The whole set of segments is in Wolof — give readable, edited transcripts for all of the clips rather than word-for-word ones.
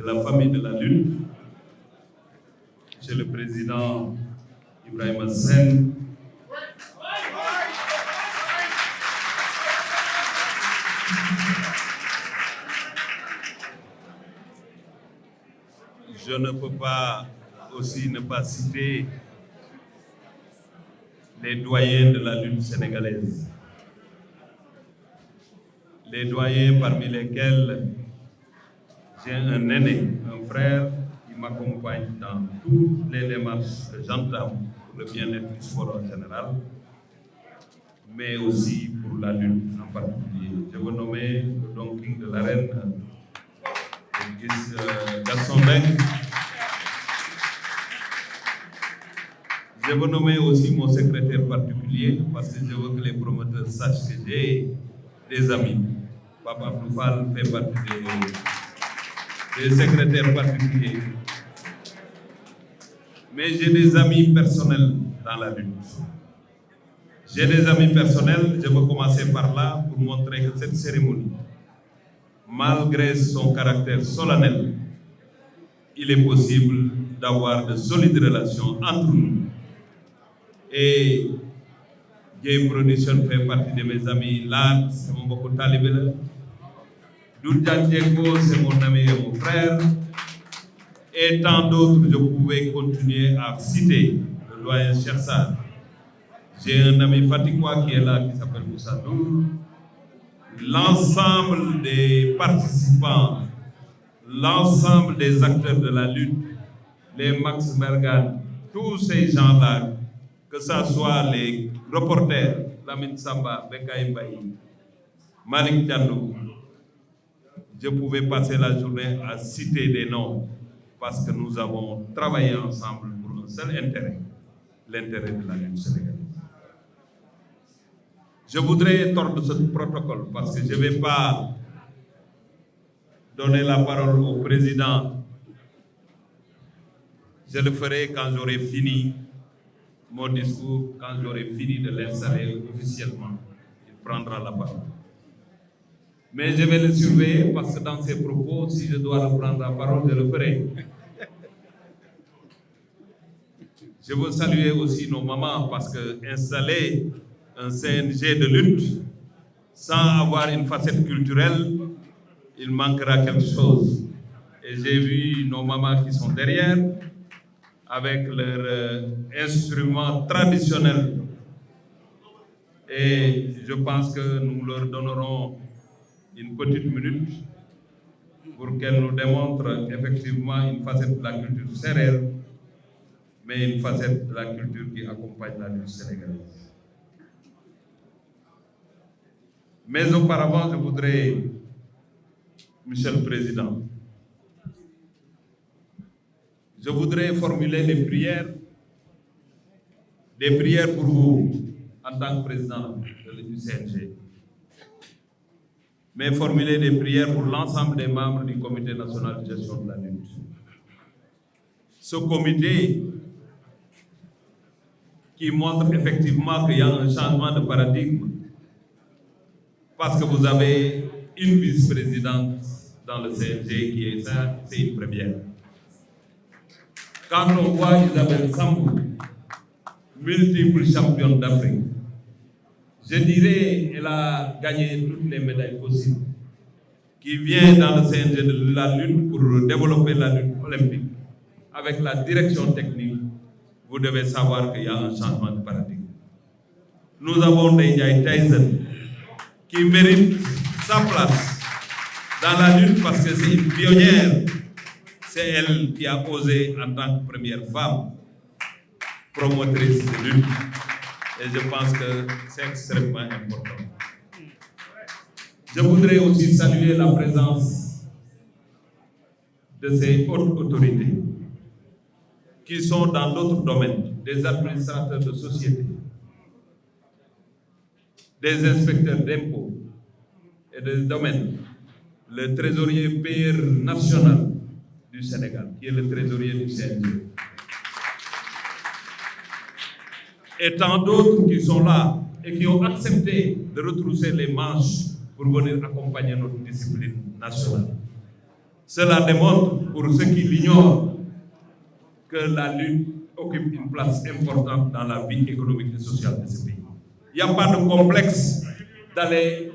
de la famille de la lutte, Monsieur le Président Ibrahima Sène, je ne peux pas aussi ne pas citer les doyens de la lutte sénégalaise. Les doyens parmi lesquels j'ai un aîné, un frère qui m'accompagne dans toutes les démarches que j'entame pour le bien-être du sport en général, mais aussi pour la lutte en particulier. Je veux nommer le Don King de l'arène, Gaston Mbengue. Je veux nommer aussi mon secrétaire particulier, parce que je veux que les promoteurs sachent que j'ai des amis. Papa Abdoufal fait partie des secrétaires particuliers. Mais j'ai des amis personnels dans la lutte. J'ai des amis personnels, je veux commencer par là pour montrer que cette cérémonie, malgré son caractère solennel, il est possible d'avoir de solides relations entre nous. Et Gay Production fait partie de mes amis. Là, c'est mon beaucoup talibé. Doudjan Diego, c'est mon ami et mon frère. Et tant d'autres, je pouvais continuer à citer le doyen Chersad. J'ai un ami Fatikoua qui est là, qui s'appelle Moussa Nour. L'ensemble des participants, l'ensemble des acteurs de la lutte, les Max Mergan, tous ces gens-là, que ce soit les reporters, Lamine Samba, Bekaï Mbaye, Malik Diallo, je pouvais passer la journée à citer des noms parce que nous avons travaillé ensemble pour un seul intérêt, l'intérêt de la lutte sénégalaise. Je voudrais tordre ce protocole parce que je ne vais pas donner la parole au président. Je le ferai quand j'aurai fini mon discours, quand j'aurai fini de l'installer officiellement. Il prendra la parole. Mais je vais le surveiller parce que dans ses propos, si je dois reprendre la parole, je le ferai. Je veux saluer aussi nos mamans parce que installer un CNG de lutte sans avoir une facette culturelle, il manquera quelque chose. Et j'ai vu nos mamans qui sont derrière avec leurs instruments traditionnels. Et je pense que nous leur donnerons une petite minute pour qu'elles nous démontrent effectivement une facette de la culture sérère, mais une facette de la culture qui accompagne la lutte sénégalaise. Mais auparavant, je voudrais, Monsieur le Président, je voudrais formuler des prières pour vous en tant que président du CNG, mais formuler des prières pour l'ensemble des membres du Comité national de gestion de la lutte. Ce comité qui montre effectivement qu'il y a un changement de paradigme, parce que vous avez une vice-présidente dans le CNG qui est ça, c'est une première. Quand on voit Isabelle Sambou, multiple championne d'Afrique, je dirais qu'elle a gagné toutes les médailles possibles, qui vient dans le CNG de la lutte pour développer la lutte olympique. Avec la direction technique, vous devez savoir qu'il y a un changement de paradigme. Nous avons Ndiaye Tyson qui mérite sa place dans la lutte parce que c'est une pionnière. C'est elle qui a osé en tant que première femme promotrice de lutte. Et je pense que c'est extrêmement important. Je voudrais aussi saluer la présence de ces hautes autorités qui sont dans d'autres domaines, des administrateurs de société, des inspecteurs d'impôts et des domaines, le trésorier payeur national du Sénégal, qui est le trésorier du CNG. Et tant d'autres qui sont là et qui ont accepté de retrousser les manches pour venir accompagner notre discipline nationale. Cela démontre, pour ceux qui l'ignorent, que la lutte occupe une place importante dans la vie économique et sociale de ce pays. Il n'y a pas de complexe d'aller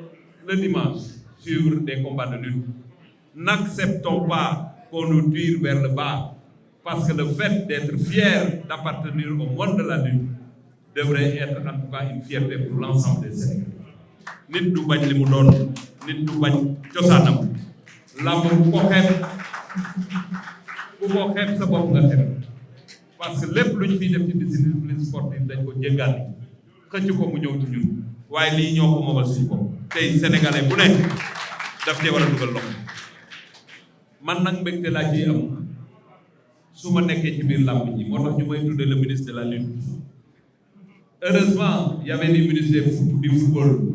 le dimanche suivre des combats de lutte. N'acceptons pas qu'on nous tire vers le bas, parce que le fait d'être fier d'appartenir au monde de la lutte devrait être en tout cas une fierté pour l'ensemble des Sénégalais. Nit du bañ li mu doon, nit du bañ cosaanam. Lamb bu ko xeeb sa bopp nga xeeb, parce que lépp lu ñu fiy def ci discipline sportive dañ ko jéggaani xëcc ko mu ñëw ci ñun waaye lii ñoo ko moomal suñu bopp tey sénégalais bu ne daf cee war a dugal loxo. Man nag mbégte laa ciy am su ma nekkee ci biir làmb ji moo tax ñu may tuddee le ministre de la lutte. Heureusement, il y avait des ministres du football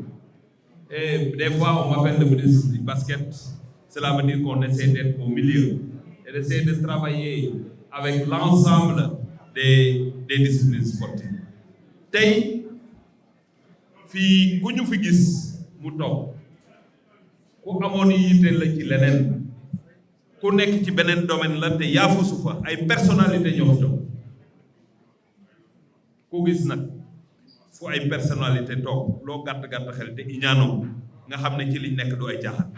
et des fois on m'appelle le ministre du basket. Cela veut dire qu'on essaie d'être au milieu et d'essayer de travailler avec l'ensemble des disciplines sportives. Tey fii ku ñu fi gis mu toog ku amoon yitte la ci leneen ku nekk ci beneen domaine la te yaafusu fa ay personnalité ñoo fi toog ku gis nag fu ay personnalité toog loo gàtt-gàtt xel te iñaanoo nga xam ne ci liñ nekk du ay caaxaan.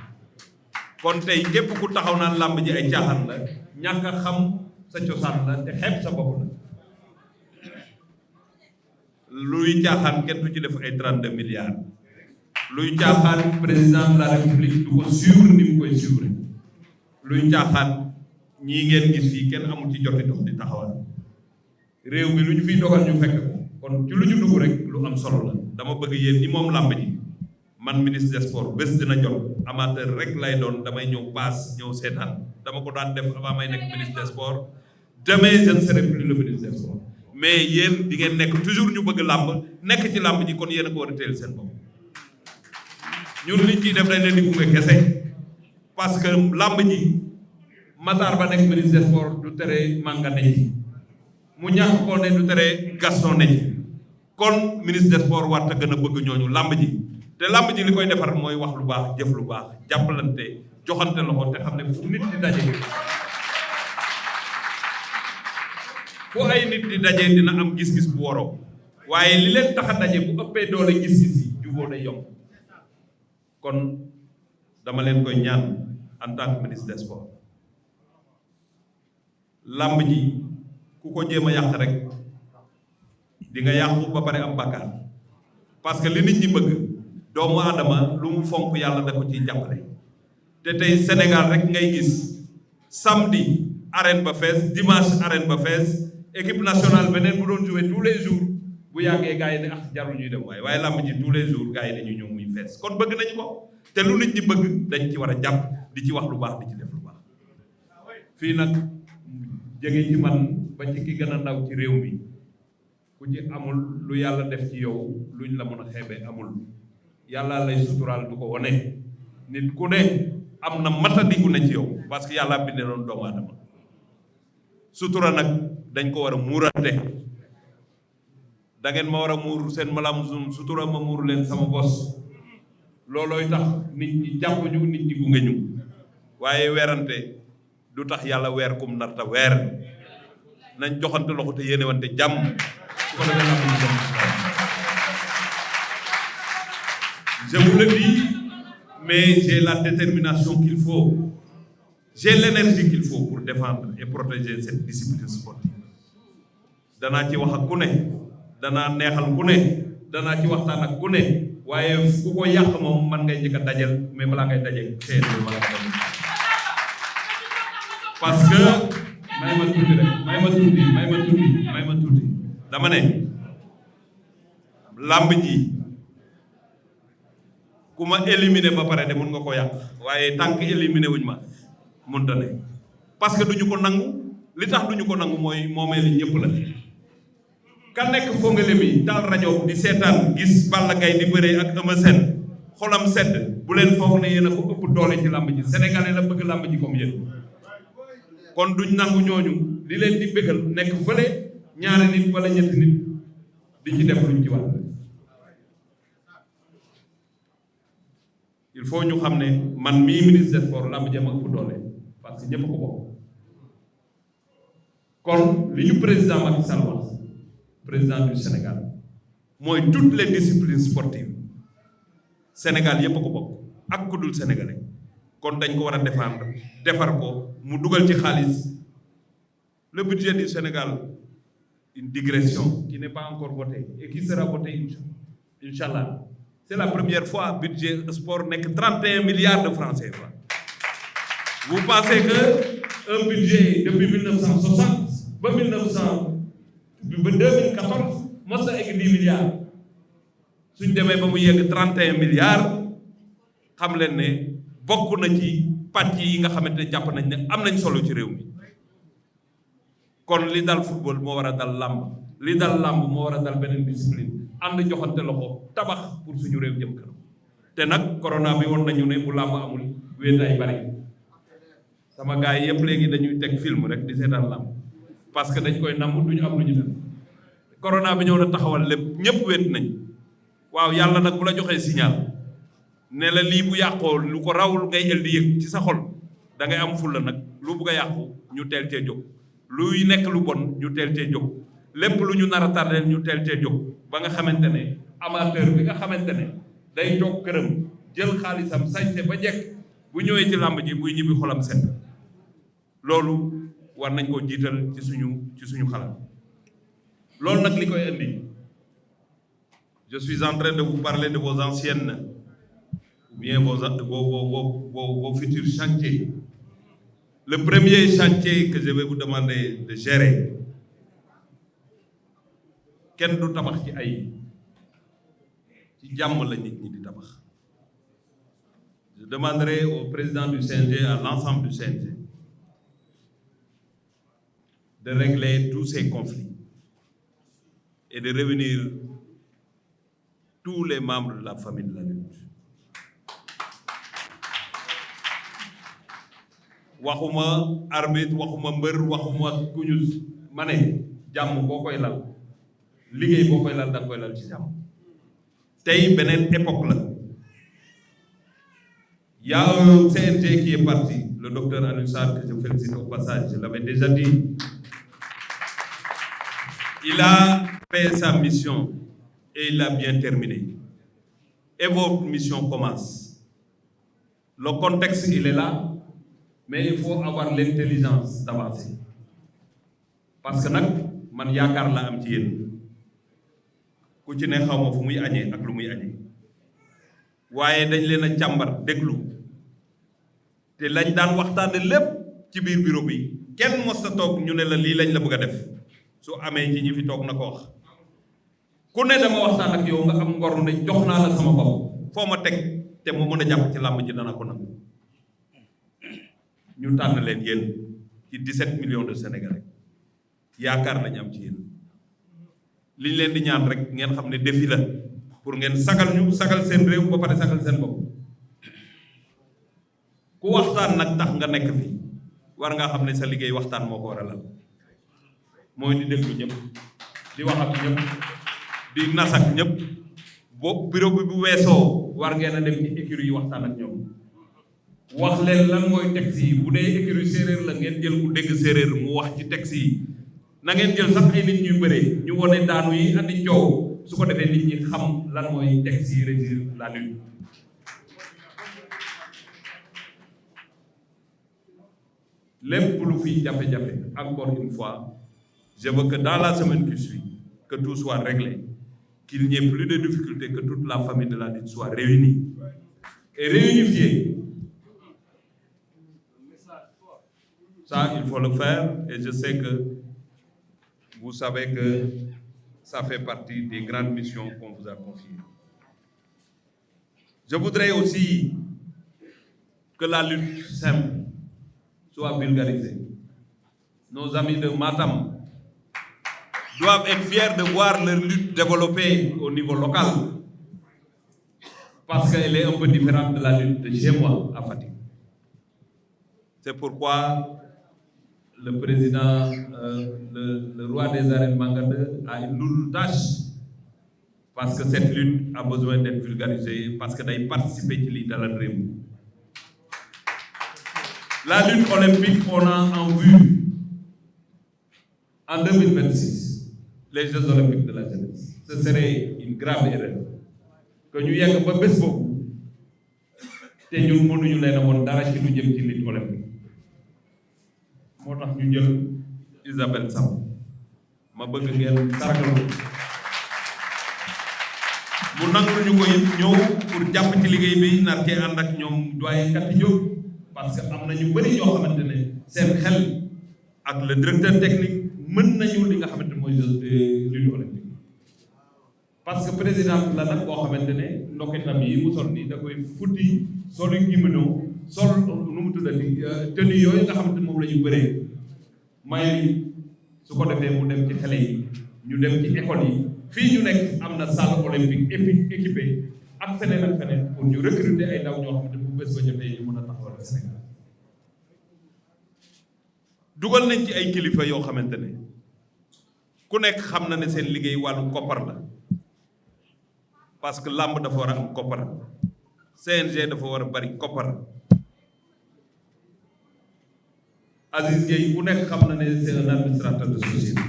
Kon tey képp ku taxaw naan làmb ji ay caaxaan la ñàkk a xam sa cosaan la te xeeb sa bopp la. Luy caaxaan kenn du ci def ay 32 milliards luy caaxaan président de la république du ko suivre ni mu koy suivre luy caaxaan ñii ngeen gis fii kenn amul ci joti dox di taxawal réew mi lu ñu fiy dogal ñu fekk ko kon ci lu ñu dugg rek lu am solo la. Dama bëgg yéen ñi moom làmb ji man ministre des sports bés dina jot amateur rek lay doon damay ñëw paas ñëw seetaan dama ko daan def avant may nekk ministre des sports. Demain je ne serai plus le ministre des sports mais yéen di ngeen nekk toujours ñu bëgg làmb nekk ci làmb ji kon yéen a ko war a teel seen bopp. Ñun liñ ciy def dañ leen di gunge kese parce que làmb ji Matar Ba nekk ministre des sports du tere Manga ne ci mu ñàkk koo ne du tere Gaston ne ci kon ministre des sports war ta gën a bëgg ñooñu làmb ji. te làmb ji li koy defar mooy wax lu baax jëf lu baax jàppalante joxante loxo te xam ne fu nit di daje fu ay nit di daje dina am gis-gis bu waroo waaye li leen tax a daje bu ëppee doole gis-gis yi juboo day yomb. Kon dama leen koy ñaan en tant que ministre des sports làmb ji ku ko jéem a yàq rek di nga yàqu ba pare am bàkkaar parce que li nit ñi bëgg doomu aadama lu mu fonk yàlla da ko ciy jàppale. Te tey Sénégal rek ngay gis samedi arène ba fees dimanche arène ba fees équipe nationale beneen bu doon jouer tous les jours bu yàggee gars yi ne ah jarul ñuy dem waaye làmb ji tous les jours gars yi dañuy ñëw muy fees kon bëgg nañu ko te lu nit ñi bëgg dañ ci war a jàpp di ci wax lu baax di ci def lu baax. Fii nag jege ci man ba ci ki gën a ndaw ci réew mi ku ci amul lu yàlla def ci yow luñ la mën a xeebee amul. Yàlla lay suturaal du ko wone nit ku ne am na matadi gu ne ci yow parce que yàlla bindee doon doomu aadama sutura nag dañ ko war a muurate. Da ngeen ma war a muur seen malaam sutura ma muur leen sama bos loolooy tax nit ñi jàpp ñu nit ñi gunge ñu waaye weerante du tax yàlla weer kum narta weer nañ joxante loxo te yéenewante jàmm su ko defee am jàmm. Je vous le dis, mais j'ai la détermination qu'il faut, j'ai l'énergie qu'il faut pour défendre et protéger cette discipline sportive. Danaa ci wax ak ku ne danaa neexal ku ne danaa ci waxtaan ak ku ne waaye ku ko yàq moom man ngay njëkk a dajal mais balaa ngay daje xëy na parce que may ma tuuti dama ne làmb ji ku ma éliminé ba pare de mun nga ko yàq waaye tant que éliminé wuñ ma mënta ne parce que duñu ko nangu li tax duñu ko nangu mooy moomee li ñëpp la. Ka nekk Fongolé bi taal rajo di seetaan gis Balla Gaye di bëree ak Eumeu Sène xolam sedd bu leen foog ne yéen a ko ëpp doole ci làmb ji sénégalais la bëgg làmb ji comme yéen kon duñ nangu ñooñu li leen di bëggal nekk fële ñaari nit wala ñetti nit di ci def luñ ci wax. Il faut ñu xam ne man mii ministre des sports làmb ji ma ëpp doole parce que ñëpp ko bokk kon li ñu président Macky Sall wax président du Sénégal mooy toutes les disciplines sportives Sénégal yëpp ko bokk ak ku dul sénégalais kon dañ ko war a défendre defar ko mu dugal ci xaalis le budget du Sénégal une digression qui n'est pas encore votée et qui sera votée Inch'Allah. C'est la première fois budget sport n'est que 31 milliards de francs CFA. Vous pensez que un budget depuis 1960 ba 2014 mos a egg 10 milliards suñ demee ba mu yegg 31 milliards xam leen ne bokk na ci pàcc yi nga xamante ne jàpp nañ ne am nañ solo ci réew mi kon li dal football moo war a dal làmb li dal làmb moo war a dal beneen discipline ànd joxante loxo tabax pour suñu réew jëm kanam te nag corona bi woon nañu ne bu làmb amul wéetaay bari sama gars yi yëpp léegi dañuy teg film rek di seetaan làmb parce que dañ koy namm duñu am lu ñu def corona bi ñëw na taxawal lépp ñëpp wéet nañ waaw yàlla nag bu la joxee signal ne la lii bu yàqoo lu ko rawul ngay el di yëg ci sa xol da ngay am fulla nag lu bugg a yàqu ñu teel cee jóg luy nekk lu bon ñu teel cee jóg lépp lu ñu nar a tardeel ñu teel cee jóg ba nga xamante ne amateur bi nga xamante ne day toog këram jël xaalisam sañse ba jekk bu ñëwee ci làmb ji buy ñibbi xolam set loolu war nañ ko jiital ci suñu xalaat loolu nag li koy indi je suis en train de vous parler de vos anciennes ou bien vos futurs chantiers. Le premier chantier que je vais vous demander de gérer kenn du tabax ci ay ci jàmm la nit ñi di tabax. Je demanderai au président du CNG, à l'ensemble du CNG, de régler tous ces conflits et de réunir tous les membres de la famille de la lutte. waxuma arbitre waxuma mbër waxuma ku ñu ma ne jàmm boo koy lal liggéey boo koy lal da nga koy lal ci jàmm tey beneen époque la. Il y a un CNG qui est parti, le docteur Anoussar, que je félicite au passage, je l'avais déjà dit. Il a fait sa mission et il l'a bien terminé. Et votre mission commence. Le contexte, il est là, mais il faut avoir l'intelligence d'avancer. Parce que nag man yaakaar la am ci yéen ku ci ne xaw ma fu muy añee ak lu muy añee waaye dañ leen a càmbar déglu te lañ daan waxtaane lépp ci biir bureau bi kenn mos a toog ñu ne la lii lañ la bëgg a def su amee ci ñi fi toog na ko wax ku ne dama waxtaan ak yow nga am ngor ne jox naa la sama bopp foo ma teg te mu mën a jàpp ci làmb ji dana ko nangu ñu tànn leen yéen ci 17 millions de Sénégalais yaakaar lañ am ci yéen liñ leen di ñaan rek ngeen xam ne défi la pour ngeen sagal ñu sagal seen réew ba pare sagal seen bopp ku waxtaan nag tax nga nekk fi war ngaa xam ne sa liggéey waxtaan moo ko war a lal mooy di déglu ñëpp di wax ak ñëpp di nas ak ñëpp boo bureau bi bu weesoo war ngeen a dem ci écurie yi waxtaan ak ñoom wax leen lan mooy texte yi bu dee écurie séeréer la ngeen jël ku dégg séeréer mu wax ci texte yi na ngeen jël sax ay nit ñuy bëree ñu wone daanu yi andi coow su ko defee nit ñi xam lan mooy texte yi régir la lutte. Lépp lu fi jafe-jafe encore une fois je veux que dans la semaine qui suit que tout soit réglé qu'il n'y ait plus de difficultés, que toute la famille de la lutte soit réunie et réunifiée. Ça, il faut le faire et je sais que vous savez que ça fait partie des grandes missions qu'on vous a confiées. Je voudrais aussi que la lutte simple soit vulgarisée. Nos amis de Matam doivent être fiers de voir leur lutte développée au niveau local parce qu'elle est un peu différente de la lutte de chez moi à Fatick. C'est pourquoi le président, le roi des arènes Mangade a une lourde tâche parce que cette lutte a besoin d'être vulgarisée parce que day participer ci li dalal réew. La lutte olympique, on a en vue en 2026 les Jeux olympiques de la jeunesse. Ce serait une grave erreur que ñu yegg ba bés boobu te ñun mënuñu leen a woon dara ci lu jëm ci lutte olympique moo tax ñu jël Isabelle Samb ma bëgg ngeen sargal mu nangul ñu ko it ñëw pour jàpp ci liggéey bi nar cee ànd ak ñoom doyen Kati Diop parce que am na ñu bëri ñoo xamante ne seen xel ak le directeur technique mën nañu li nga xamante mooy lutte olympique parce que président la nag boo xamante ne ndoketam yi mu sol nii da koy futti solu gimino sol nu mu tuddati tenue yooyu nga xamante moom la ñu bëree may su ko defee mu dem ci xale yi ñu dem ci école yi fii ñu nekk am na salle olympique équipée ak feneen pour ñu recruter ay ndaw ñoo xamante bu bés ba jotee ñu mën a taxawal Sénégal dugal nañ ci ay kilifa yoo xamante ne ku nekk xam na ne seen liggéey wàllu koppar la parce que làmb dafa war a am koppar CNG dafa war a bari koppar Aziz Gueye ku nekk xam na ne c'est un administrateur de société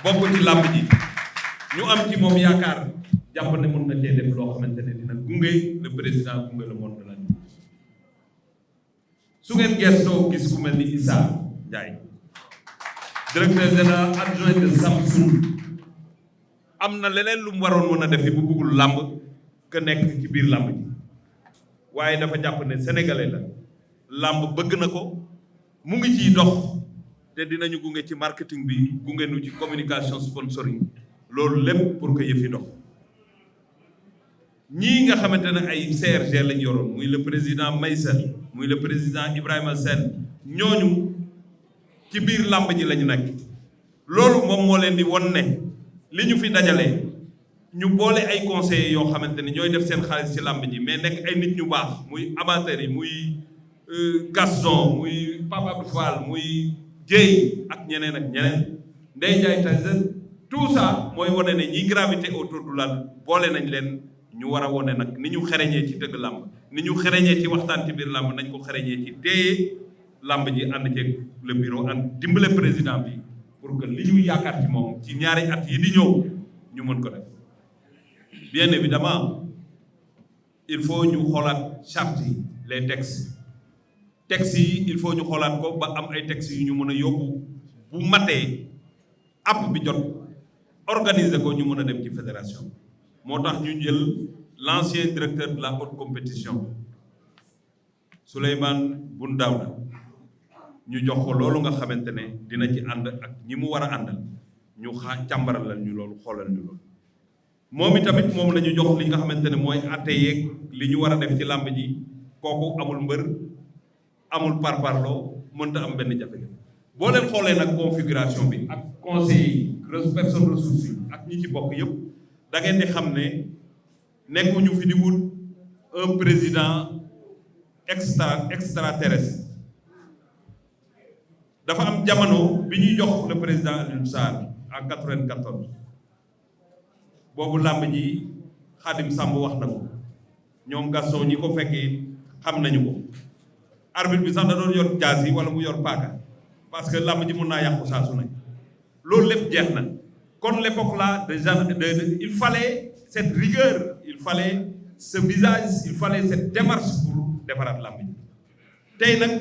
bokk ci làmb ji ñu am ci moom yaakaar jàpp ne mën na cee def loo xamante ne dina gunge le président gunge le monde de la lutte su ngeen gestoo gis ku mel ni Issa Ndiaye directeur général adjoint de Samsung am na leneen lu mu waroon mën a defi bu bëggul làmb que nekk ci biir làmb ji waaye dafa jàpp ne sénégalais la làmb bëgg na ko mu ngi ciy dox te dinañu gunge ci marketing bi gunge nu ci communication sponsoring loolu lépp pour que yëf yi dox ñii nga xamante ne ay CRG lañ yoroon muy le président Maysel muy le président Ibrahima Sène ñooñu ci biir làmb ji lañu nekk loolu moom moo leen di won ne li ñu fi dajale ñu boole ay conseillers yoo xamante ne ñooy def seen xaalis ci làmb ji mais nekk ay nit ñu baax muy amateurs yi muy Gaston muy Papa Abdou Fall muy Dieye ak ñeneen Ndeye Ndiaye Tyson tout ça mooy wane ne ñi gravité autour du la boole nañ leen ñu war a wone nag ni ñu xereñee ci dëgg làmb ni ñu xereñee ci waxtaan ci biir làmb nañ ko xereñee ci téye làmb ji ànd ceeg le bureau ànd dimbale président bi pour que li ñu yaakaar ci moom ci ñaari at yi di ñëw ñu mën ko def bien évidemment il faut ñu xoolaat charte yi les textes yi il faut ñu xoolaat ko ba am ay textes yu ñu mën a yóbbu bu matee app bi jot organiser ko ñu mën a dem ci fédération moo tax ñu jël l'ancien directeur de la haute compétition Souleymane Boun Daouda ñu jox ko loolu nga xamante ne dina ci ànd ak ñi mu war a àndal ñu càmbaral la ñu loolu xoolal ñu loolu moom itamit moom la ñu jox li nga xamante ne mooy atte yeeg li ñu war a def ci làmb ji kooku amul mbër amul parparloo mënta am benn jafe-jafe boo leen xoolee nag configuration bi ak conseil yi personne ressource yi ak ñi ci bokk yëpp da ngeen di xam ne nekkuñu fi di wut un président extraterrestre dafa am jamono bi ñuy jox le président Alioune Sarr en 94 boobu làmb ji Khadim Samb wax na ko ñoom Gaston ñi ko fekkee xam nañu ko arbitre bi sax da doon yor jaas yi wala mu yor paaka parce que làmb ji mun naa yàqu saa su ne loolu lépp jeex na kon l'époque là il fallait cette rigueur il fallait ce visage il fallait cette démarche pour defaraat làmb ji tey nag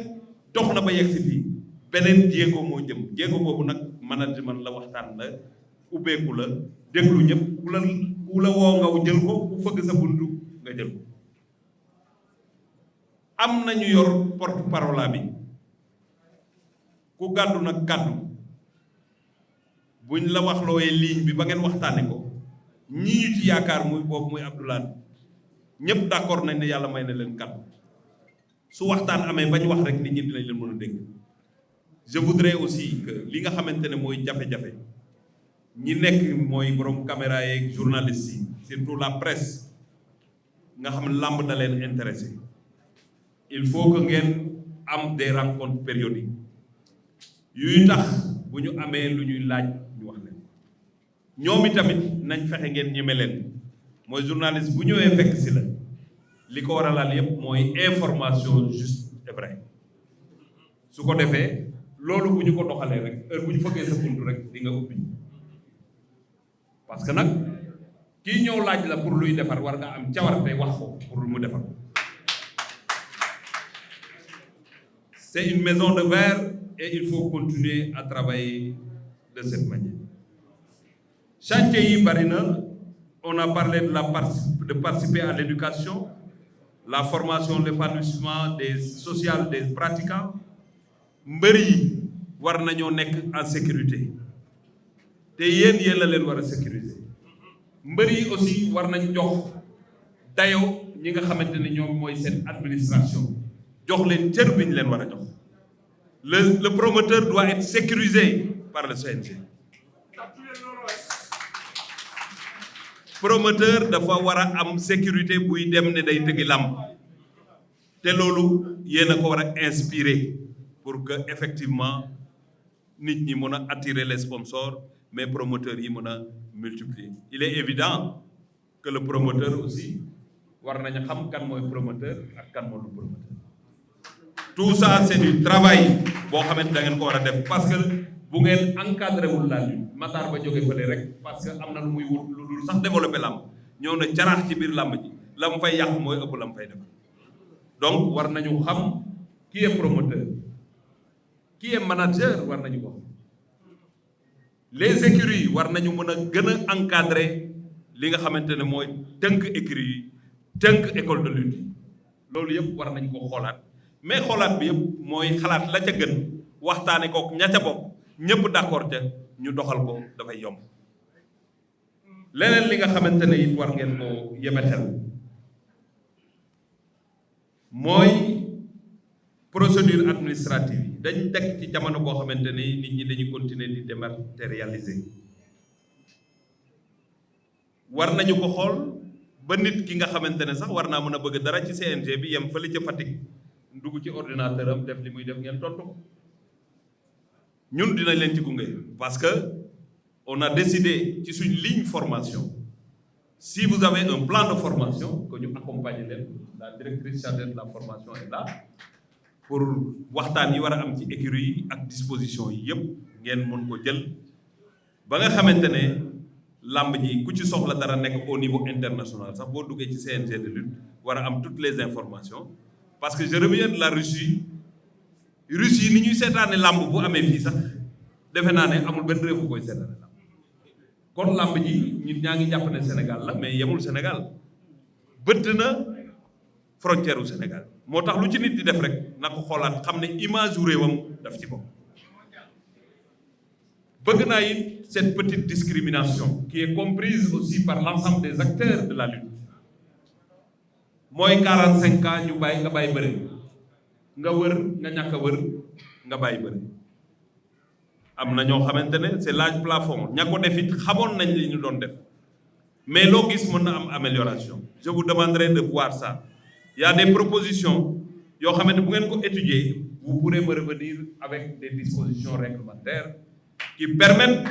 dox na ba yegg si fii beneen jéego moo jëm jéego boobu nag management la waxtaan la ubbeeku la déglu ñëpp ku la woo nga jël ko ku fëgg sa buntu nga jël ko am nañu yor porte parole bi ku gàddu nag gàddu buñ la wax looyee ligne bi ba ngeen waxtaane ko ñii ñu ci yaakaar muy boobu muy Abdoulaye ñëpp d'accord nañ ne yàlla may na leen kàddu su waxtaan amee bañ wax rek nit ñi dinañ leen mën a dégg je voudrais aussi que li nga xamante ne mooy jafe-jafe ñi nekk mooy borom caméra yeeg journalistes yi surtout la presse nga xam ne làmb da leen intéressé il faut que ngeen am des rencontres périodiques yuy tax bu ñu amee lu ñuy laaj ñu wax leen ñoom itamit nañ fexe ngeen ñeme leen mooy journaliste bu ñëwee fekk si la li ko war a laal yépp mooy information juste et vrai su ko defee loolu bu ñu ko doxalee rek heure bu ñu fëggee sa buntu rek di nga ubbi parce que nag kii ñëw laaj la pour luy defar war nga am cawarte wax ko pour mu defar. C'est une maison de verre et il faut continuer à travailler de cette manière. Chantier yi bari na, on a parlé de participer à l'éducation, la formation, l'épanouissement des social des pratiquants. Mbër yi war nañoo nekk en sécurité te yéen la leen war a sécuriser. Mbër yi aussi war nañ jox dayoo ñi nga xamante ne ñoom mooy seen administration jox leen cër bi ñu leen war a jox. Le promoteur doit être sécurisé par le CNG. Promoteur dafa war a am sécurité buy dem ne day tëggi làmb te loolu yéen a ko war a inspirer pour que effectivement nit ñi mën a attirer les sponsors mais promoteurs yi mën a multiplier. Il est évident que le promoteur aussi war nañu xam kan mooy promoteur ak kan mooy promoteur. Tout ça c'est du travail boo xamante da ngeen ko war a def parce que bu ngeen encadré wul la lutte Matar ba jóge fële rek parce que am na lu muy wut lu dul sax développé làmb ñëw na caraax ci biir làmb ji la mu fay yàq mooy ëpp la mu fay def. Donc war nañu xam qui est promoteur qui est manager war nañu ko. Les écuries war nañu mën a gën a encadrer li nga xamante ne mooy tënk écuries yi tënk école de lutte yi loolu yëpp war nañ ko xoolaat mais xoolaat bi yëpp mooy xalaat la ca gën waxtaane kook ña ca bokk ñëpp d'accord ca ñu doxal ko dafay yomb. Leneen li nga xamante ne it war ngeen ko yemetel mooy procédure administrative yi dañ tekk ci jamono boo xamante ni nit ñi dañuy continuer di dématérialiser war nañu ko xool ba nit ki nga xamante ne sax war naa mën a bëgg dara ci CNG bi yem fële ca Fatick dugg ci ordinateur am def li muy def ngeen tontu ko ñun dinañ leen ci gunge parce que on a décidé ci suñ ligne formation si vous avez un plan de formation que ñu accompagner leen la directrice chargée de la formation est là pour waxtaan yi war a am ci écurie yi ak disposition yi yëpp ngeen mën ko jël ba nga xamante ne làmb ji ku ci soxla dara nekk au niveau international sax boo duggee ci CNG de lutte war a am toutes les informations parce que je reviens de la Russie yi ni ñuy seetaane làmb bu amee fii sax defe naa ne amul benn réew bu koy seetaane làmb kon làmb ji ñun ñaa ngi jàpp ne Sénégal la mais yemul Sénégal bëtt na frontière u Sénégal moo tax lu ci nit di def rek na ko xoolaat xam ne image u réewam daf ci bopp. bëgg naa it cette petite discrimination qui est comprise aussi par l'ensemble des acteurs de la lutte mooy 45 ans ñu bàyyi nga bàyyi bëri nga wër nga ñàkk a wër nga bàyyi bëri am na ñoo xamante ne c'est l'âge plafond ña ko def it xamoon nañ li ñu doon def mais loo gis mën na am amélioration je vous demanderai de voir ça. Il y a des propositions yoo xamante bu ngeen ko étudier vous pourrez me revenir avec des dispositions réglementaires qui permettent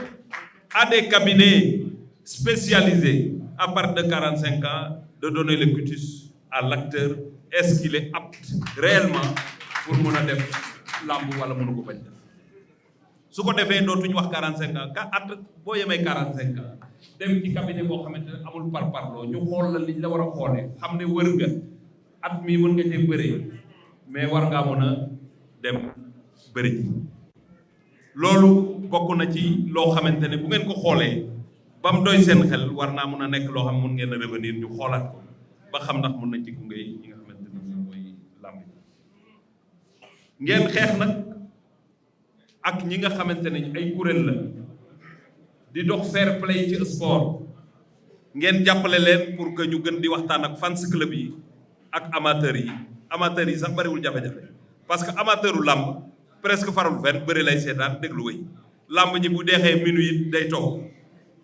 à des cabinets spécialisés à partir de 45 ans de donner le quitus à l'acteur est-ce qu'il est apte réellement pour mën a def làmb wala mënu ko bañ def su ko defee dootuñu wax 45 ans ka at boo yemee 45 ans dem ci cabinet boo xamante ne amul parparloo ñu xool la liñ la war a xoolee xam ne wër nga at mii mën nga cee bëree mais war ngaa mën a dem bëri ji loolu bokk na ci loo xamante ne bu ngeen ko xoolee ba mu doy seen xel war naa mën a nekk loo xam mën ngeen a revenir ñu xoolaat ko ba xam ndax mën nañ ci gunge yi nga xamante ne mooy làmb ngeen xeex nag ak ñi nga xamante ne ay kuréel la di dox fair play ci sport ngeen jàppale leen pour que ñu gën di waxtaan ak fans club yi ak amateurs yi sax bariwul jafe-jafe parce que amateuru làmb presque farul fenn bëri lay seetaan déglu wéy làmb ji bu deexee minuit day toog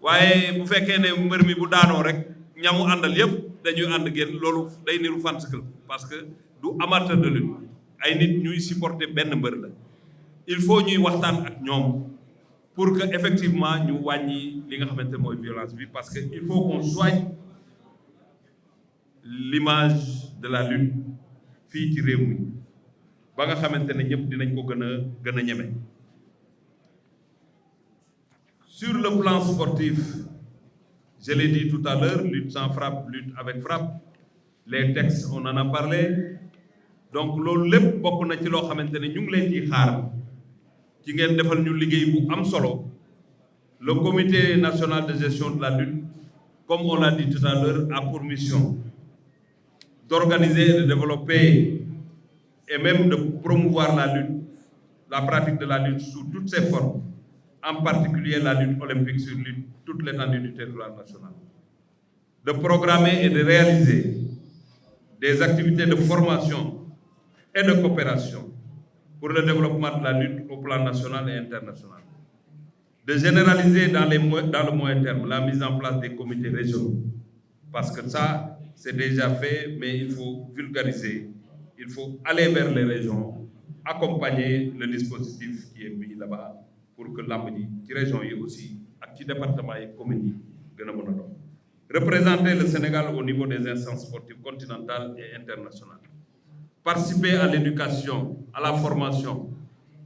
waaye bu fekkee ne mbër mi bu daanoo rek ñamu àndal yépp dañuy ànd génn loolu day niru fans club parce que du amateur de lutte ay nit ñuy supporter benn mbër la il faut ñuy waxtaan ak ñoom pour que effectivement ñu wàññi li nga xamante mooy violence bi parce que il faut qu'on soigne l'image de la lutte fii ci réew mi ba nga xamante ne ñëpp dinañ ko gën a ñeme. Sur le plan sportif, je l'ai dit tout à l'heure, lutte sans frappe, lutte avec frappe, les textes on en a parlé. Donc loolu lépp bokk na ci loo xamante ne ñu ngi leen ciy xaar ci ngeen defal ñu liggéey bu am solo. Le comité national de gestion de la lutte, comme on l'a dit tout à l'heure, a pour mission d'organiser et de développer et même de promouvoir la lutte, la pratique de la lutte sous toutes ses formes, en particulier la lutte olympique sur toute l'étendue du territoire national. De programmer et de réaliser des activités de formation et de coopération pour le développement de la lutte au plan national et international. De généraliser dans le moyen terme la mise en place des comités régionaux, parce que ça, c'est déjà fait, mais il faut vulgariser, il faut aller vers les régions, accompagner le dispositif qui est mis là-bas pour que lamb ji ci région yi aussi ak ci département yi communes yi gën a mën a doon. Représenter le Sénégal au niveau des instances sportives continentales et internationales. Participer à l'éducation, à la formation,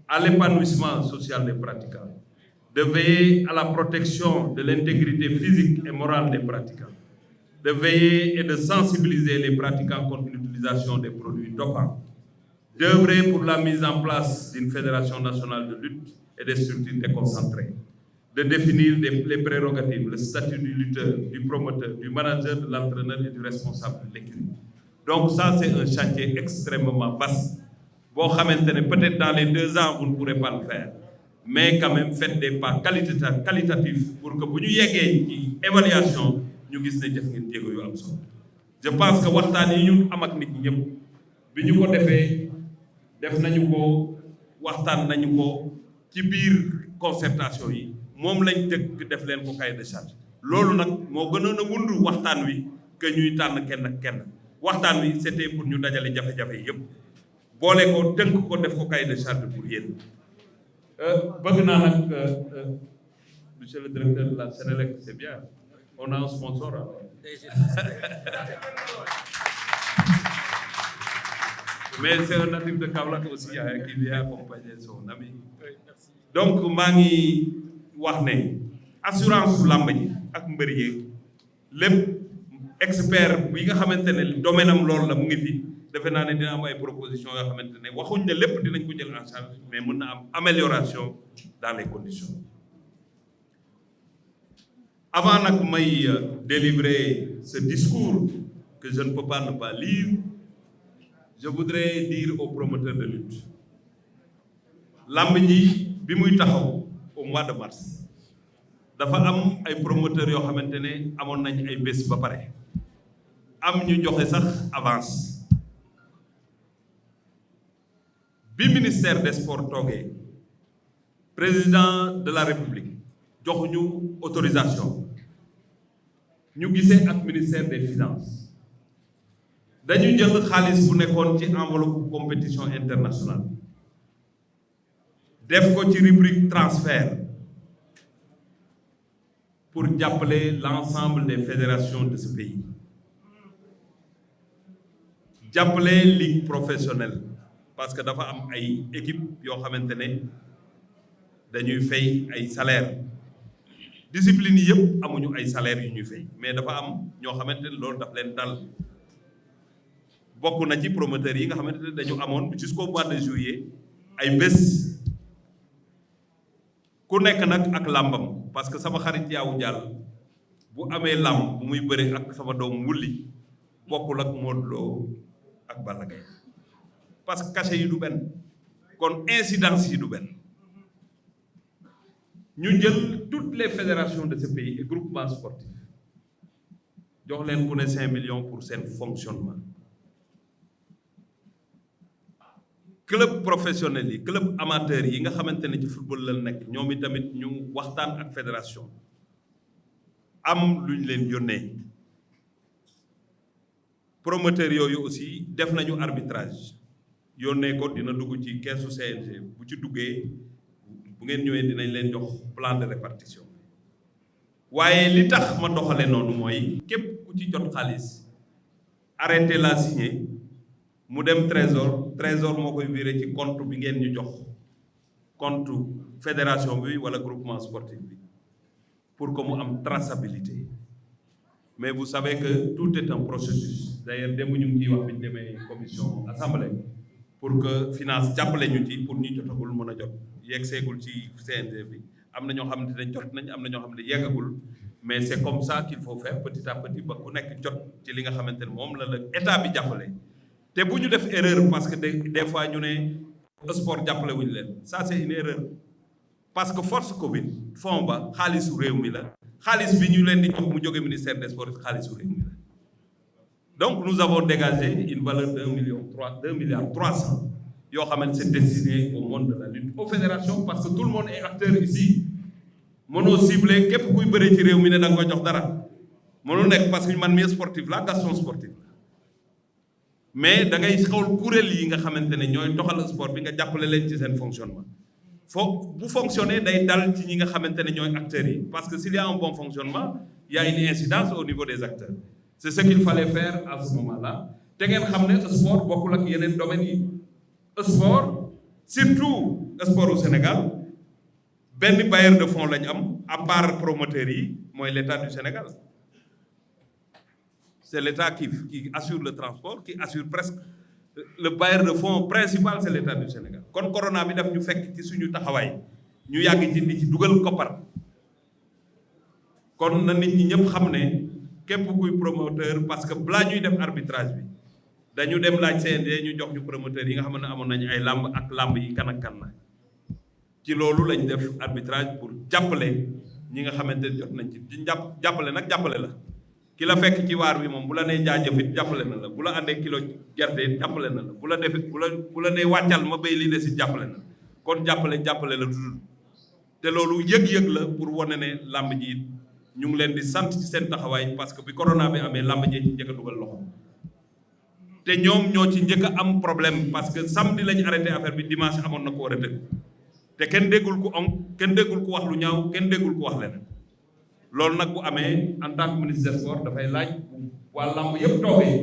à l'épanouissement social des pratiquants. De veiller à la protection de l'intégrité physique et morale des pratiquants. De veiller et de sensibiliser les pratiquants contre l'utilisation des produits dopants. D'œuvrer pour la mise en place d'une fédération nationale de lutte et des structures déconcentrées. De définir les prérogatives, le statut du lutteur, du promoteur, du manager, de l'entraîneur et du responsable de l'équipe. Donc ça, c'est un chantier extrêmement vaste. Bon, peut-être dans les 2 ans, vous ne pourrez pas le faire. Mais quand même, faites des pas qualitatifs pour que vous ayez une évaluation, nous puissions faire des choses. Je pense que waxtaan yi ñu am ak nit ñi ñëpp bi ñu ko defee def nañu ko waxtaan nañu ko ci biir concertation yi moom lañ tëgg def leen ko cahier de charge. Loolu nag moo gënoon a wundu waxtaan wi que ñuy tànn kenn ak kenn. Waxtaan wi c'était pour ñu dajale jafe-jafe yëpp boole ko tënk ko def ko cahier de charge pour yéen. Bëgg naa nag monsieur le directeur de la Sénélec, c'est bien, on a un sponsor alors. Mais c'est un natif de Kaolack aussi qui vient accompagner son ami. Donc maa ngi wax ne assurance lamb ji ak mbër yi lépp expert bi nga xamante ne domaine am loolu la mu ngi fi defe naa ne dina am ay propositions yoo xamante ne waxuñ ne lépp dinañ ko jël en charge mais mën na am amélioration dans les conditions. Avant nag may délivrer ce discours que je ne peux pas ne pas lire, je voudrais dire aux promoteurs de lutte lamb ji bi muy taxaw au mois de mars dafa am ay promoteurs yoo xamante ne amoon nañ ay bés ba pare am ñu joxe sax avance bi ministère des sports toogee président de la république jox ñu autorisation ñu gisee ak ministère des finances dañu jël xaalis bu nekkoon ci enveloppe compétition internationale def ko ci rubrique transfert pour jàppale l'ensemble des fédérations de ce pays jàppale ligue professionnelle parce que dafa am ay équipe yoo xamante ne dañuy fay ay salaire discipline yi yëpp amuñu ay salaire yu ñuy fay mais dafa am ñoo xamante ne loolu daf leen dal bokk na ci promoteurs yi nga xamante ne dañu amoon jusqu'au mois de juillet ay bés ku nekk nag ak làmbam parce que sama xarit yaawu jàll bu amee làmb bu muy bëri ak sama doom wulli bokkul ak Modou Lo ak Balla Gaye parce que cachet yi du benn kon incidence yi du benn ñu jël toutes les fédérations de ce pays et groupements sportifs jox leen ku ne 5 millions pour seen fonctionnement club professionnel yi club amateur yi nga xamante ne ci football la nekk ñoom i tamit ñu waxtaan ak fédération am lu ñu leen yónnee promoteur yooyu aussi def nañu arbitrage yónnee ko dina dugg ci keesu CNG bu ci duggee bu ngeen ñëwee dinañ leen jox plan de répartition waaye li tax ma doxale noonu mooy képp ku ci jot xaalis arrêté la signé mu dem trésor trésor moo koy viré ci compte bi ngeen ñu jox compte fédération bi wala groupement sportif bi pour que mu am traçabilité mais vous savez que tout est un processus d'ailleurs démb ñu ngi ciy wax bi ñu demee commission assemblée pour que finance jàppale ñu ci pour ñu jotagul mën a jot yegg seegul ci CNG bi am na ñoo xam ne jot nañ am na ñoo xam ne yeggagul mais c'est comme ça qu'il faut faire petit à petit ba ku nekk jot ci li nga xamante ne moom la état bi jàppale te bu ñu def erreur parce que des fois ñu ne sport jàppale wuñu leen ça c'est une erreur parce que force Covid fond ba xaalisu réew mi la xaalis bi ñu leen di jox mu jóge ministère des sports xaalisu réew mi la donc nous avons dégagé une valeur de 2 milliards 300 yoo xamante c'est destiné au monde de la lutte aux fédérations parce que tout le monde est acteur ici mënoo ciblé képp kuy bëree ci réew mi ne da nga koy jox dara mënoo nekk parce que man mii sportif la Gaston sportif la mais da ngay xool kuréel yi nga xamante ne ñooy doxal sport bi nga jàppale leen ci seen fonctionnement bu fonctionner day dal ci ñi nga xamante ne ñooy acteurs yi parce que s'il y a un bon fonctionnement il y a une incidence au niveau des acteurs c'est ce qu'il fallait faire à ce moment-là te ngeen xam ne sport bokkul ak yeneen domaines yi sport surtout sport au Sénégal benn bailleur de fonds lañu am à part promoteurs yi mooy l'État du Sénégal c'est l'État qui assure le transport qui assure presque le bailleur de fonds principal c'est l'État du Sénégal kon corona bi daf ñu fekk ci suñu taxawaay ñu yàgg ci di ci dugal koppar kon na nit ñi ñëpp xam ne képp kuy promoteur parce que balaa ñuy def arbitrage bi dañu dem laaj CNG ñu jox ñu promoteurs yi nga xam ne amoon nañu ay làmb ak làmb yi kan ak kan la ci loolu lañ def arbitrage pour jàppale ñi nga xamante ne jot nañ ci jàppale nag jàppale la ki la fekk ci waar bi moom bu la nee jaajëfit jàppale na la bu la àndee kilo gerte it jàppale na la bu la defee bu la nee wàccal ma béy li des it jàppale na kon jàppale la dudul te loolu yëg-yëg la pour wane ne làmb ji it ñu ngi leen di sant ci seen taxawaay parce que bi corona bi amee làmb ji ci njëkk a dugal loxo te ñoom ñoo ci njëkk a am problème parce que samedi lañu arrêté affaire bi dimanche amoon na ko war a tëgg te kenn déggul ku kenn déggul ku wax lu ñaaw kenn déggul ku wax leneen loolu nag bu amee en tant que ministre des sports dafay laaj waa làmb yëpp toogee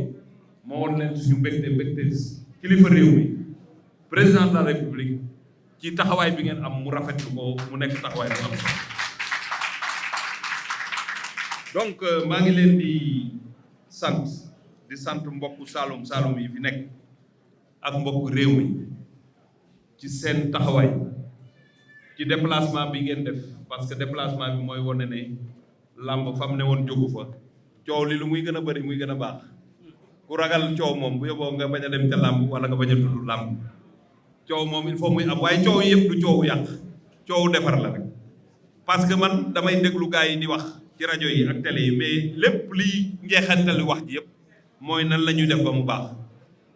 moo woon leen suñu mbégte kilifa réew mi président de la république ci taxawaay bi ngeen am mu rafetlu ko mu nekk taxawaay bu am solo donc maa ngi leen di sant mbokku Saloum yi fi nekk ak mbokku réew mi ci seen taxawaay ci déplacement bi ngeen def parce que déplacement bi mooy wane ne làmb fam ne woon jógu fa coow li lu muy gën a bëri muy gën a baax ku ragal coow moom bu yóbboo nga bañ a dem ca làmb wala nga bañ a tudd làmb coow moom il faut muy am waaye coow yëpp du coowu yàq coowu defar la rek parce que man damay déglu gars yi di wax ci rajo yi ak télé yi mais lépp liy njeexantali wax ji yëpp mooy nan la ñuy def ba mu baax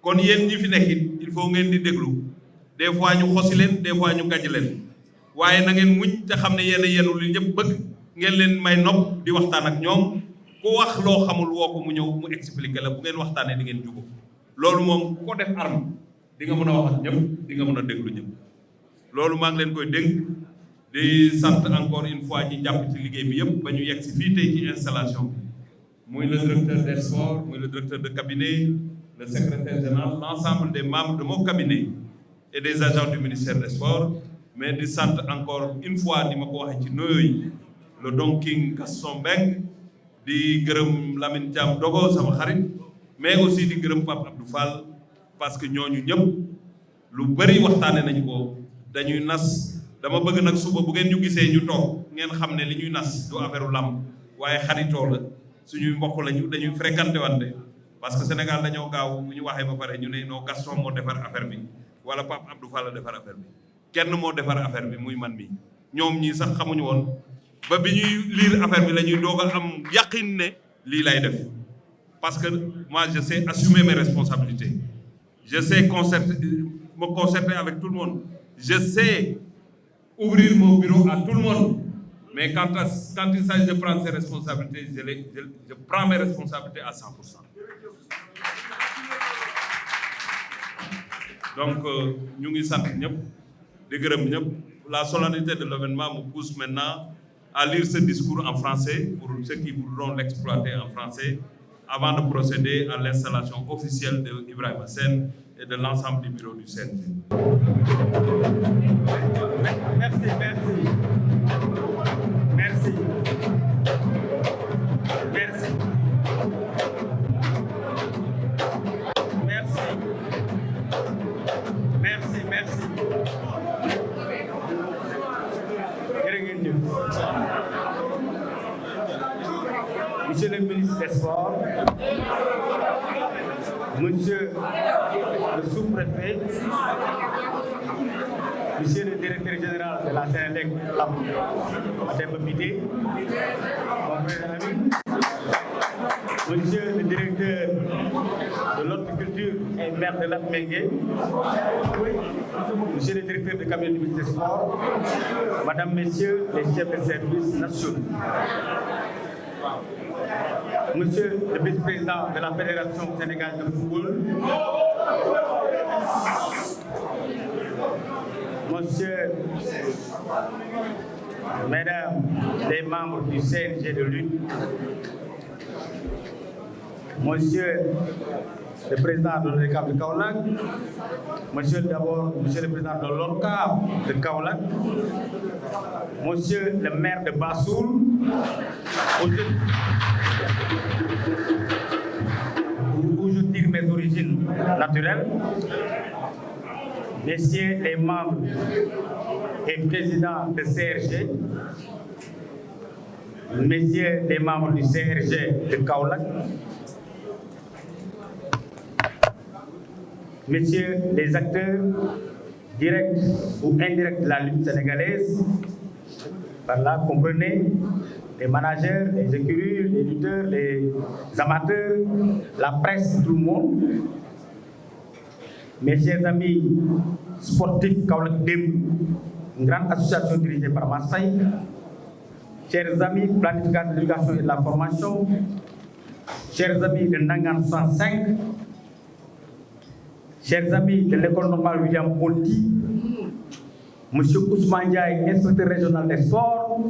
kon yéen ñi fi nekk it il faut ngeen di déglu des fois ñu xosi leen des fois ñu gàjj leen waaye na ngeen muñ te xam ne yéen a yenu li ñëpp bëgg ngeen leen may nopp di waxtaan ak ñoom ku wax loo xamul woo ko mu ñëw mu expliquer la bu ngeen waxtaanee di ngeen jubo loolu moom ku ko def arme di nga mën a wax ak ñëpp di nga mën a déglu ñëpp loolu maa ngi leen koy dénk di sant encore une fois ñi jàpp ci liggéey bi yëpp ba ñu yegg si fii tey ci installation bi muy le directeur des sports muy le directeur de cabinet le secrétaire général l'ensemble des membres de mon cabinet et des agents du ministère des sports mais di sant encore une fois ni ma ko waxee ci nuyoo yi le Don King Gaston Mbengue di gërëm Lamine Thiam Dogo sama xarit mais aussi di gërëm Pape Abdou Fall parce que ñooñu ñëpp lu bëri waxtaane nañu ko dañuy nas dama bëgg nag suba bu ngeen ñu gisee ñu toog ngeen xam ne li ñuy nas du affaire làmb waaye xaritoo la suñuy mbokk lañu dañuy fréquenté wante parce que Sénégal dañoo gaaw bu ñu waxee ba pare ñu ne non Gaston moo defar affaire bi wala Pape Abdou Fall la defar affaire bi kenn moo defar affaire bi muy man mi ñoom ñii sax xamuñu woon ba bi ñuy lire affaire bi la ñuy doog a am yaqin ne lii lay def parce que moi je sais assumer mes responsabilités je sais me concerter avec tout le monde je sais ouvrir mon bureau à tout le monde mais quand il s'agit de prendre ses responsabilités je prends mes responsabilités à 100%. Donc ñu ngi sant ñëpp di gërëm ñëpp la solennité de l'événement me pousse maintenant à lire ce discours en français pour ceux qui voudront l'exploiter en français avant de procéder à l'installation officielle de Ibrahima Sène et de l'ensemble du bureau du CNG. Merci. Monsieur le ministre des Sports, Monsieur le sous-préfet, Monsieur le directeur général de la Sénélec, Mademba Bitèye, mon frère ami, Monsieur le directeur de l'horticulture et maire de Latmingué, Monsieur le directeur de cabinet du ministre des Sports, Madame, Messieurs les chefs de service nationaux, Monsieur le vice-président de la Fédération sénégalaise de football, Monsieur, Mesdames les membres du CNG de lutte, Monsieur le président de l'ODCAV de Kaolack, Monsieur le président de l'ORCAV de Kaolack, Monsieur le maire de Bassoul, où je tire mes origines naturelles, Messieurs les membres et présidents de CRG, Messieurs les membres du CRG de Kaolack, Messieurs les acteurs directs ou indirects de la lutte sénégalaise, par là, comprenez les managers, les écuries, les lutteurs, les amateurs, la presse, tout le monde. Mes chers amis sportifs Kaolack Demb, une grande association dirigée par Marseille, chers amis planificateurs de l'éducation et de la formation, chers amis de Ndangan 65, chers amis de l'école normale William Ponty, Monsieur Ousmane Ndiaye, inspecteur régional des sports,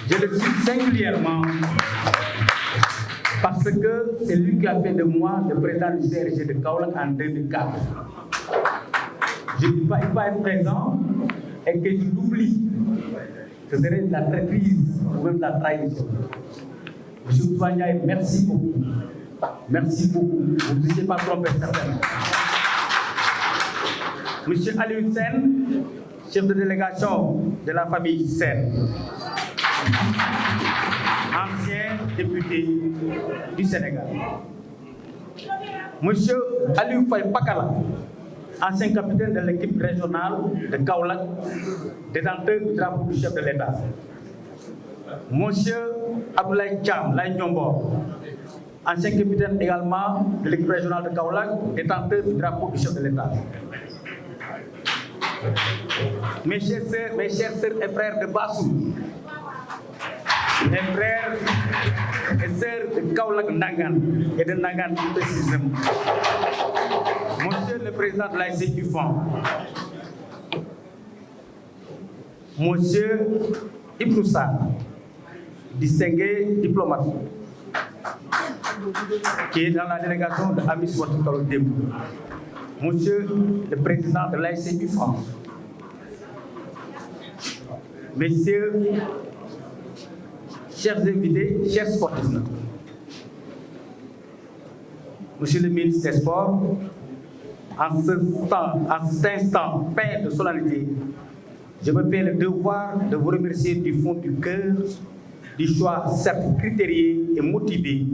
je le cite singulièrement parce que c'est lui qui a fait de moi le président du CRG de Kaolack en 2004. Je ne peux pas être présent et que je l'oublie. Ce serait de la traîtrise ou même de la trahison. Monsieur Ousmane Ndiaye, merci beaucoup. Merci beaucoup. Vous ne n'étiez pas trompé certainement. Monsieur Aliou Sen, chef de délégation de la famille Sen, ancien député du Sénégal. Monsieur Aliou Faye Pakala, ancien capitaine de l'équipe régionale de Kaolack, détenteur du drapeau du chef de l'État. Monsieur Abdoulaye Thiam Laye Ndiombo, ancien capitaine également de l'équipe régionale de Kaolack, détenteur du drapeau du chef de l'État. Mes chères sœurs et frères de Bassou, mes frères et sœurs de Kaolack Ndangan et de Ndangan précisément, Monsieur le président de l'ASC du Fond, Monsieur Ibnou Sarr, distingué diplomate, qui est dans la délégation de Amis Sportifs Kaolack Demb, Monsieur le président de l'ASC du Fond, Messieurs, chers invités, chers sportifs, Monsieur le ministre des Sports, en cet instant plein de solennité, je me fais le devoir de vous remercier du fond du cœur du choix certes critérié et motivé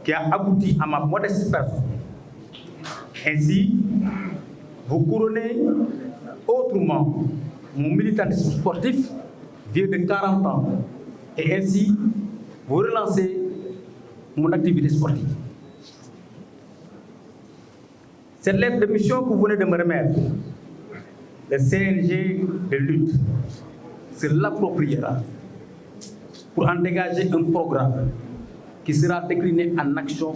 qui a abouti à ma modeste personne. Ainsi, vous couronnez autrement mon militantisme sportif vieux de 40 ans et ainsi vous relancez mon activité sportive. Cette lettre de mission que vous venez de me remettre, le CNG de lutte se l'appropriera pour en dégager un programme qui sera décliné en action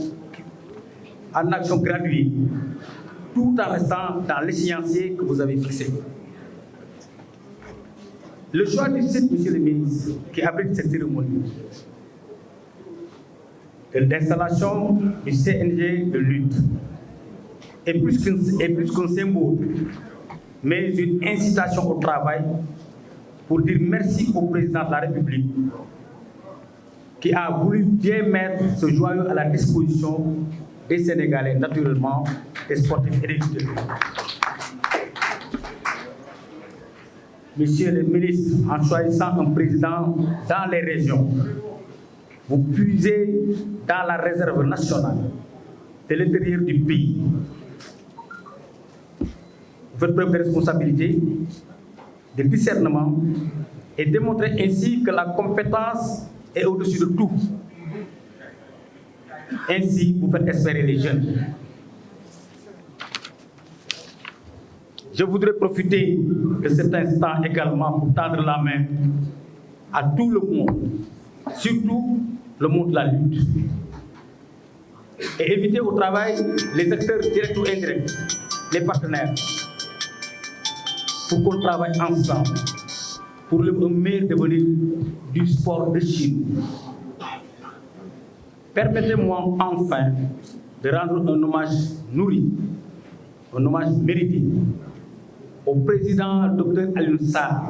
graduée, tout en restant dans l'échéancier que vous avez fixé. Le choix du site, Monsieur le ministre, qui abrite cette cérémonie, de l'installation du CNG de lutte, est plus qu'un symbole, mais une incitation au travail pour dire merci au président de la République qui a voulu bien mettre ce joyau à la disposition des Sénégalais, naturellement, des sportifs et des lutteurs. Monsieur le ministre, en choisissant un président dans les régions, vous puisez dans la réserve nationale de l'intérieur du pays. Vous faites preuve de responsabilité, de discernement et démontrez ainsi que la compétence est au-dessus de tout. Ainsi, vous faites espérer les jeunes. Je voudrais profiter de cet instant également pour tendre la main à tout le monde, surtout le monde de la lutte, et inviter au travail les acteurs directs ou indirects, les partenaires, pour qu'on travaille ensemble pour le meilleur devenir du sport de Chine. Permettez-moi enfin de rendre un hommage nourri, un hommage mérité au président Dr Alioune Sarr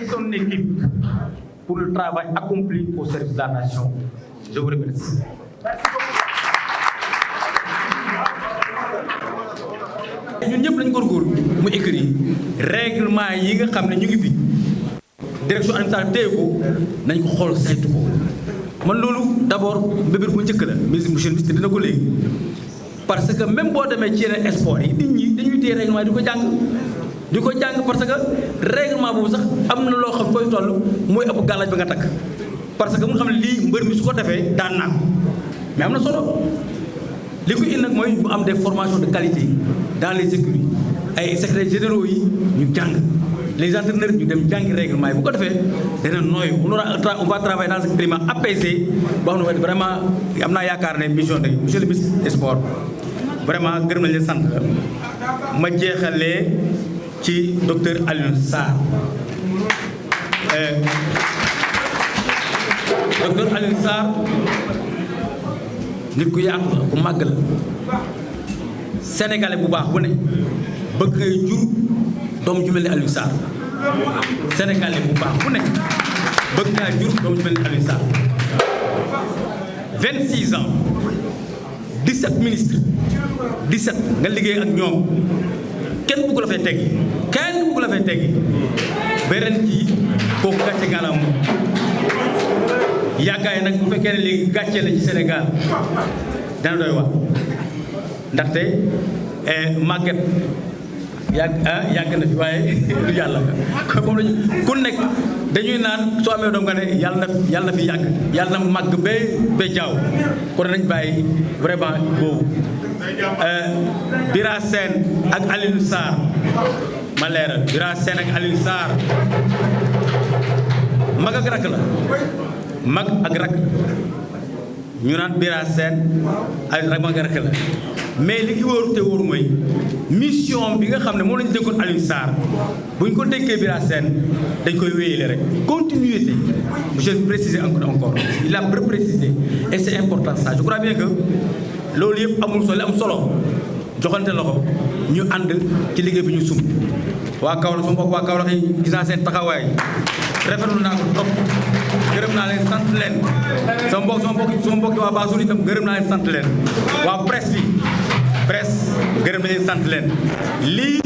et son équipe pour le travail accompli au service de la nation. Je vous remercie. ñun ñëpp lañ góorgóorlu mu écrit règlement yi nga xam ne ñu ngi fi direction administrative téye ko nañ ko xool saytu ko man loolu d'abord mbébét bu njëkk la monsieur le ministre dina ko léegi parce que même boo demee ci yeneen sport yi nit ñi dañuy téye règlement di ko jàng parce que règlement boobu sax am na loo xam fooy toll mooy ëpp gàllaaj ba nga takk parce que mu xam ne lii mbër mi su ko defee daan naa ko mais am na solo li ko indi nag mooy mu am des formations de qualité dans les écuries ay secrétaires généraux yi ñu jàng les entraîneurs ñu dem jàngi règlement yi bu ko defee dana nooy on va travailler dans un climat apaisé boo xam ne vraiment am naa yaakaar ne mission de monsieur le ministre des sports vraiment gërëm nañ leen sant la ma jeexalee ci docteur Alioune Sarr docteur Alioune Sarr nit ku yaatu la ku màgg la sénégalais bu baax bu ne bëgg ngay jur doom ju mel ni Alioune Sarr sénégalais bu baax bu ne bëgg ngaa jur doom ju mel ni Alioune Sarr 26 ans 17 ministres 17 nga liggéey ak ñoom kenn bëggu la fay teggi ba ren jii kooku gàcce ngaalaam moom yàggaay nag bu fekkee ne léegi gàcce la ci Sénégal dana doy wax ndaxte màgget yàgg na fi waaye du yàlla comme lañu ku nekk dañuy naan soo amee doom nga ne yàlla na fi yàgg yàlla na màgg ba jaaw kon nañ bàyyi vraiment boobu Bira Sène ak Alioune Sarr ma leeral Bira Sène ak Alioune Sarr mag ak rakk la mag ak rakk ñu naan Bira Sène ak mag ak rakk la mais li wóoru te wóoru mooy mission bi nga xam ne moom lañu dénkoon Alioune Sarr bu ñu ko dénkee Bira Sène dañ koy wéyale rek continuité je le préciser encore il a précisé et c'est important ça je crois bien que loolu yëpp amul solo li am solo joxante loxo ñu ànd ci liggéey bi ñu sum waa Kaolack sama mbokk waa Kaolack yi gis naa seen taxawaay rafetlu naa ko trop gërëm naa leen sant leen sama mbokk waa Bassoul itam gërëm naa leen sant leen waa presse gërëm na leen sant leen lii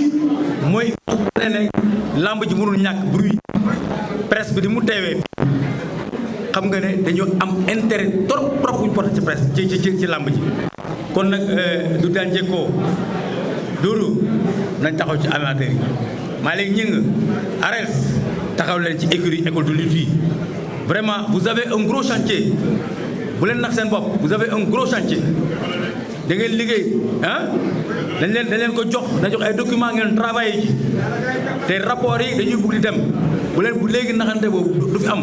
mooy ne lamb ji mënul ñàkk bruit presse bi di mu teewee xam nga ne dañoo am intérêt trop bu ñu porté ci presse ci lamb ji kon nag du daan jekkoo Doudou nañ taxaw ci amateur yi maa léegi ñëng ARELS taxaw leen ci écurie école de lutte yi vraiment vous avez un gros chantier bu leen nax seen bopp vous avez un gros chantier da ngeen liggéey dañ leen ko jox ay documents ngeen travailler ci te rapports yi dañuy bugg di dem bu léegi naxante boobu du fi am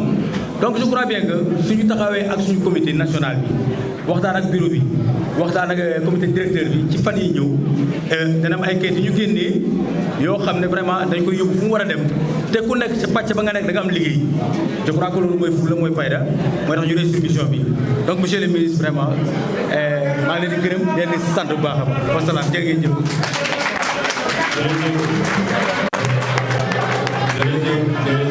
donc je crois bien que suñu taxawee ak suñu comité national bi waxtaan ak bureau bi waxtaan ak comité directeur bi ci fan yi ñëw dana am ay kayit yu ñu génnee yoo xam ne vraiment dañ koy yóbbu fu mu war a dem te ku nekk ca pàcc ba nga nekk da nga am liggéey je crois que loolu mooy fulla mooy fayda mooy tax ñu réussir mission bi donc monsieur le ministre vraiment maa ngi leen di gërëm di leen sant bu baax a baax wasalaam jërë ngeen jëf. jërëjëf